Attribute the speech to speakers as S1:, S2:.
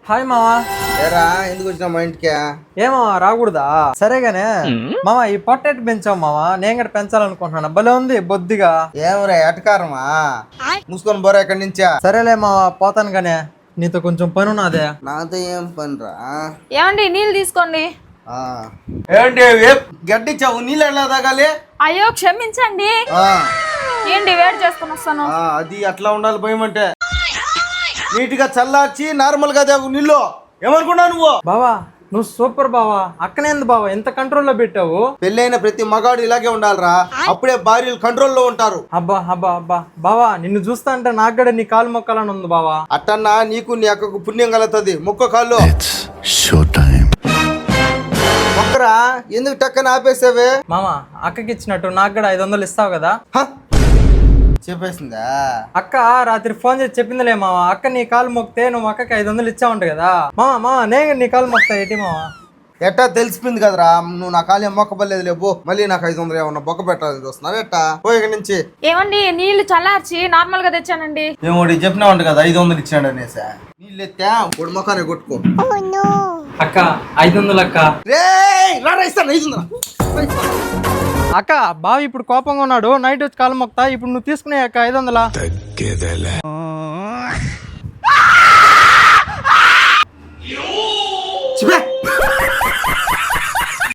S1: Hi మావా.
S2: ఏరా ఎందుకు వచ్చినా మా ఇంటికి?
S1: ఏమో రాకూడదా? సరేగానే మామ, ఈ పొట్టేట్ పెంచావు మావా, నేను కూడా పెంచాలనుకుంటున్నాను. భలే ఉంది బొద్దిగా.
S2: ఏమరా ఎటకారమా? మూసుకొని బోరా ఎక్కడి నుంచా?
S1: సరేలే మావా, పోతాను గానే. నీతో కొంచెం పని ఉన్నదే.
S2: నాతో ఏం పనిరా?
S3: ఏమండి నీళ్ళు తీసుకోండి.
S2: ఏంటి గడ్డిచ్చావు? నీళ్ళు ఎలా తాగాలి?
S3: అయ్యో క్షమించండి. ఏంటి వేడి చేసుకుని వస్తాను.
S2: అది అట్లా ఉండాలి భయం అంటే. నీట్ గా చల్లార్చి నార్మల్ గా తాగు నీళ్ళు. ఏమనుకున్నావు నువ్వు?
S1: బావా నువ్వు సూపర్ బావా. అక్కనేంది బావా ఎంత కంట్రోల్లో పెట్టావు?
S2: పెళ్ళైన ప్రతి మగాడు ఇలాగే ఉండాలిరా, అప్పుడే భార్యలు కంట్రోల్లో ఉంటారు.
S1: అబ్బా అబ్బా అబ్బా బావా, నిన్ను చూస్తా అంటే నాకు కూడా నీ కాలు మొక్కాలని ఉంది బావా.
S2: అట్టన్నా నీకు నీ అక్కకు పుణ్యం కలుగుతుంది. మొక్క కాళ్ళు మొక్కరా. ఎందుకు టక్కన ఆపేసావే?
S1: మామ, అక్కకి ఇచ్చినట్టు నాకు కూడా 500 ఇస్తావు కదా?
S2: చెప్పేసిందా?
S1: అక్క రాత్రి ఫోన్ చేసి చెప్పిందిలే మామ, అక్క నీ కాలు మొక్కితే నువ్వు అక్కకి 500 ఇచ్చావంట కదా. మామ నేను నీ కాలు మొక్తా ఏంటి మామ?
S2: ఎట్టా తెలిసిపోయింది కదరా, నువ్వు నా కాలు ఏం మొక్కబలేదు లేబో. మళ్ళీ నాకు 500 ఏమన్నా బొక్క పెట్టాలని చూస్తున్నావు ఎట్టా? పో ఇక్కడి నుంచి.
S3: ఏమండి నీళ్లు చల్లార్చి నార్మల్ గా తెచ్చానండి.
S2: ఏమోడి చెప్పినావంట కదా 500 ఇచ్చాడు అనేసా. నీళ్ళు ఎత్తా ఇప్పుడు మొక్కనే కొట్టుకో.
S1: అక్క 500 అక్క.
S2: రే రారా ఇస్తాను 500.
S1: అక్క బావ ఇప్పుడు కోపంగా ఉన్నాడు, నైట్ వచ్చి కాలు మొక్తా. ఇప్పుడు నువ్వు తీసుకునే అక్క 500.